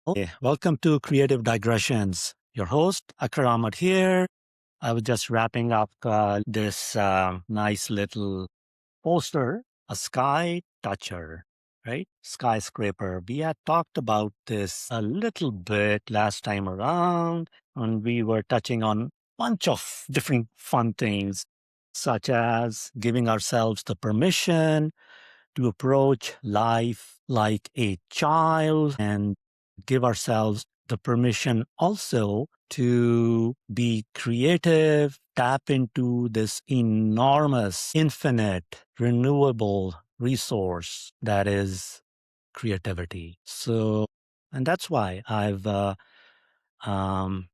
Okay, welcome to Creative Digressions. Your host, Akram here. I was just wrapping up this nice little poster, a sky toucher, right? Skyscraper. We had talked about this a little bit last time around, and we were touching on a bunch of different fun things, such as giving ourselves the permission to approach life like a child and give ourselves the permission also to be creative, tap into this enormous, infinite, renewable resource that is creativity. So, and that's why I've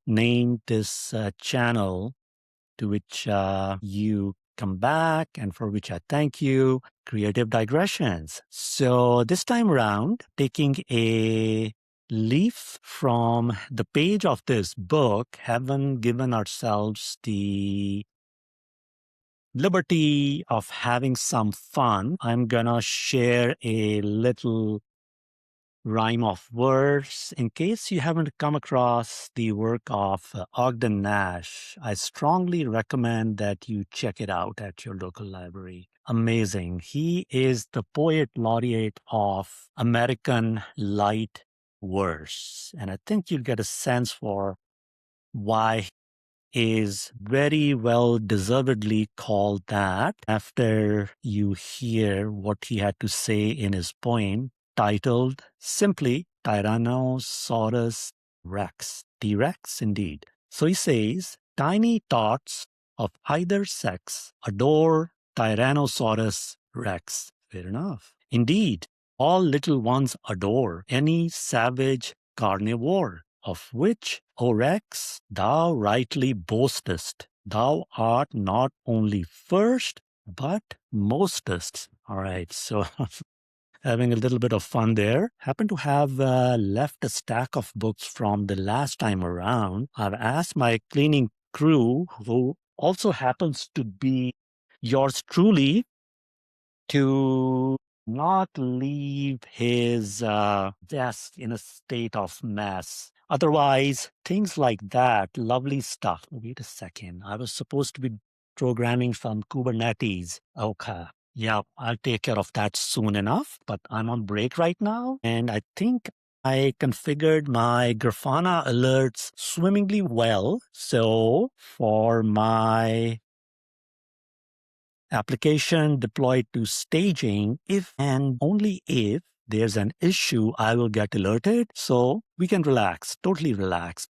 named this channel, to which you come back and for which I thank you, Creative Digressions. So this time around, taking a leaf from the page of this book, having given ourselves the liberty of having some fun, I'm gonna share a little rhyme of words. In case you haven't come across the work of Ogden Nash, I strongly recommend that you check it out at your local library. Amazing. He is the poet laureate of American light verse. And I think you'll get a sense for why he is very well deservedly called that after you hear what he had to say in his poem titled simply Tyrannosaurus Rex. T-Rex indeed. So he says, tiny tots of either sex adore Tyrannosaurus Rex. Fair enough. Indeed, all little ones adore any savage carnivore, of which, O Rex, thou rightly boastest. Thou art not only first, but mostest. All right, so having a little bit of fun there. Happen to have left a stack of books from the last time around. I've asked my cleaning crew, who also happens to be yours truly, to not leave his desk in a state of mess. Otherwise, things like that, lovely stuff. Wait a second. I was supposed to be programming some Kubernetes. Okay. Yeah, I'll take care of that soon enough, but I'm on break right now. And I think I configured my Grafana alerts swimmingly well. So for my application deployed to staging, if and only if there's an issue, I will get alerted. So we can relax, totally relax.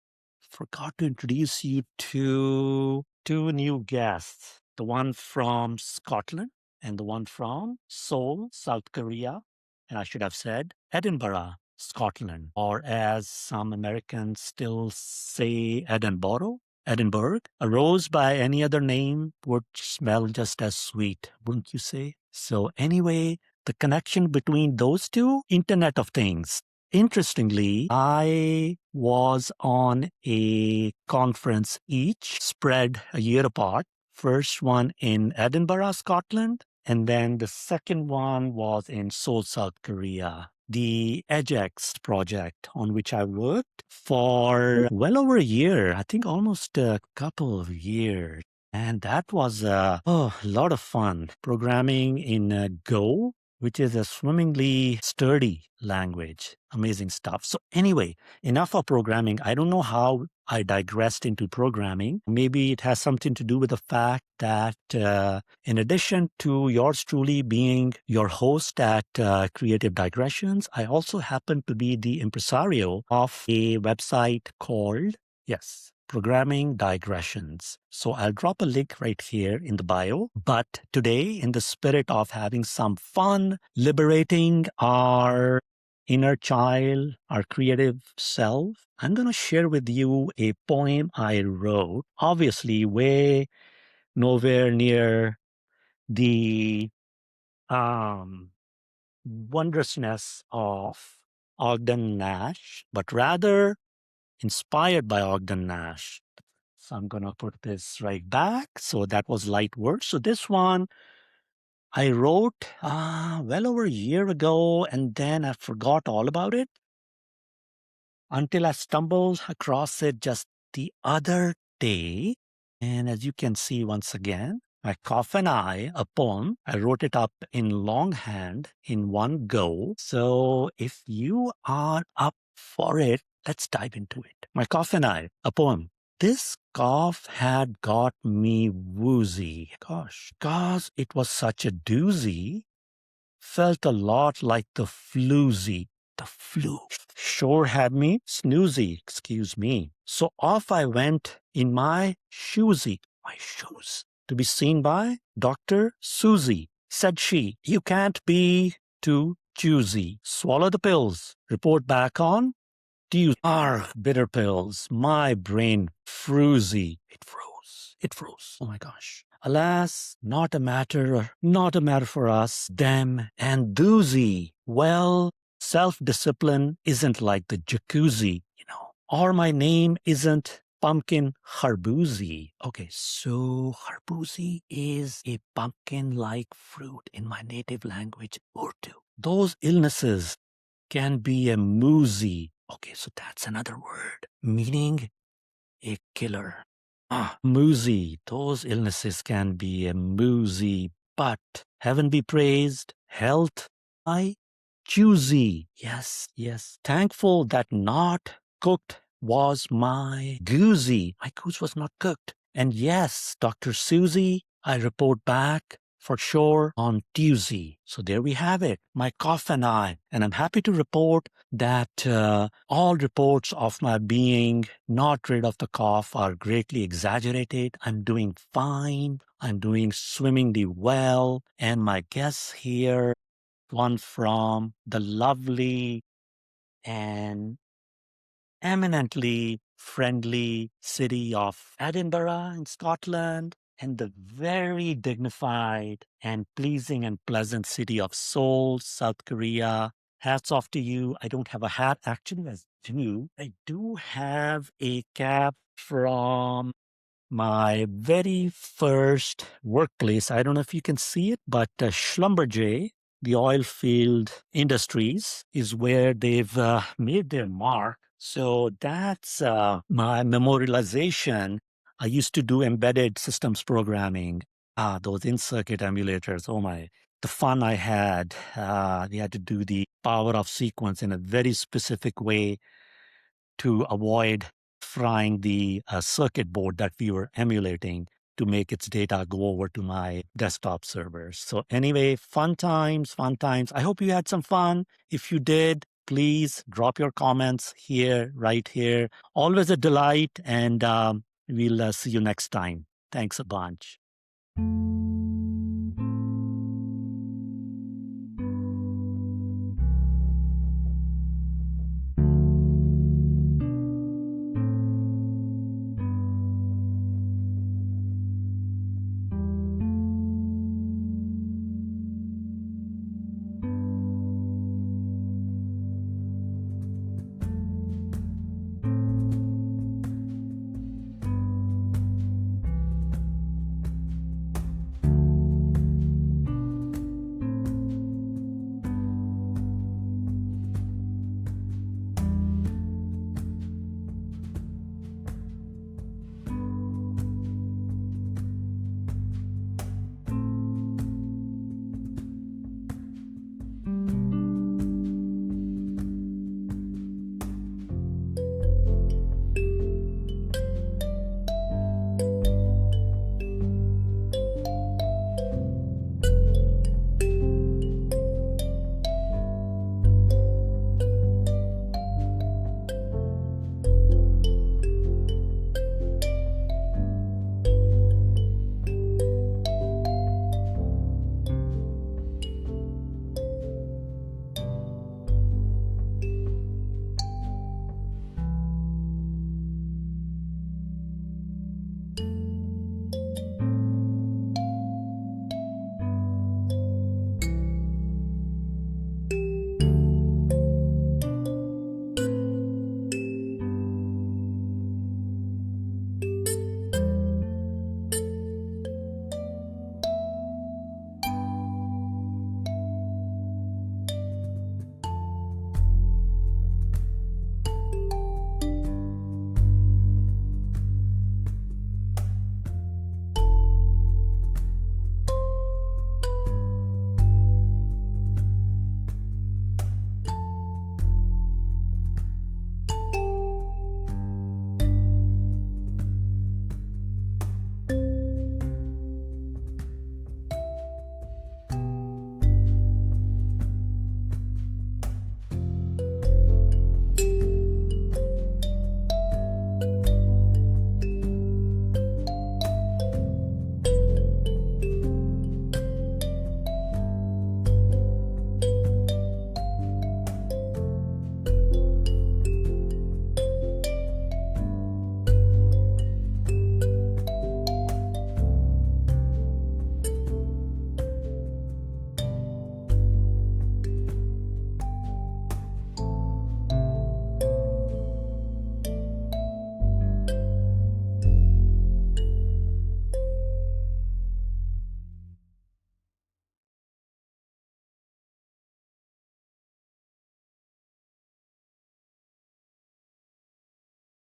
Forgot to introduce you to two new guests, the one from Scotland and the one from Seoul, South Korea. And I should have said Edinburgh, Scotland, or as some Americans still say, Edinburgh. A rose by any other name would smell just as sweet, wouldn't you say? So anyway, the connection between those two, Internet of Things. Interestingly, I was on a conference each spread a year apart. First one in Edinburgh, Scotland, and then the second one was in Seoul, South Korea. The EdgeX project on which I worked for well over a year, I think almost a couple of years. And that was a lot of fun. Programming in Go, which is a swimmingly sturdy language. Amazing stuff. So anyway, enough of programming. I don't know how I digressed into programming. Maybe it has something to do with the fact that in addition to yours truly being your host at Creative Digressions, I also happen to be the impresario of a website called, yes, Programming Digressions. So I'll drop a link right here in the bio. But today, in the spirit of having some fun, liberating our inner child, our creative self, I'm going to share with you a poem I wrote, obviously way nowhere near the wondrousness of Ogden Nash, but rather inspired by Ogden Nash. So I'm going to put this right back. So that was light words. So this one I wrote well over a year ago, and then I forgot all about it. until I stumbled across it just the other day. And as you can see once again, my coffin eye, a poem, I wrote it up in longhand in one go. So if you are up for it, let's dive into it. My coffin eye, a poem. This cough had got me woozy. Gosh, cause it was such a doozy. Felt a lot like the floozy. The flu sure had me snoozy, excuse me. So off I went in my shoesy, my shoes, to be seen by Dr. Susie. Said she, you can't be too choosy. Swallow the pills. Report back on Tuesday. Bitter pills. My brain froozy. It froze. It froze. Oh my gosh. Alas, not a matter for us, them and doozy. Well, self-discipline isn't like the jacuzzi, or my name isn't pumpkin harboozy. Okay, so harboozy is a pumpkin-like fruit in my native language, Urdu. Those illnesses can be a moozy. Okay, so that's another word, meaning a killer. Moozy. Those illnesses can be a moozy, but heaven be praised, health, I choosy. Yes, yes. Thankful that not cooked was my goozy. My goose was not cooked. And yes, Dr. Susie, I report back for sure on Tuesday. So there we have it, my cough and I. And I'm happy to report that all reports of my being not rid of the cough are greatly exaggerated. I'm doing fine. I'm doing swimmingly well. And my guests here, one from the lovely and eminently friendly city of Edinburgh in Scotland, and the very dignified and pleasing and pleasant city of Seoul, South Korea. Hats off to you. I don't have a hat, actually, as do. I do have a cap from my very first workplace. I don't know if you can see it, but Schlumberger, the oil field industries, is where they've made their mark. So that's my memorialization. I used to do embedded systems programming. Those in-circuit emulators. Oh my, the fun I had. We had to do the power of sequence in a very specific way to avoid frying the circuit board that we were emulating to make its data go over to my desktop servers. So anyway, fun times, fun times. I hope you had some fun. If you did, please drop your comments here, right here. Always a delight, and we'll see you next time. Thanks a bunch.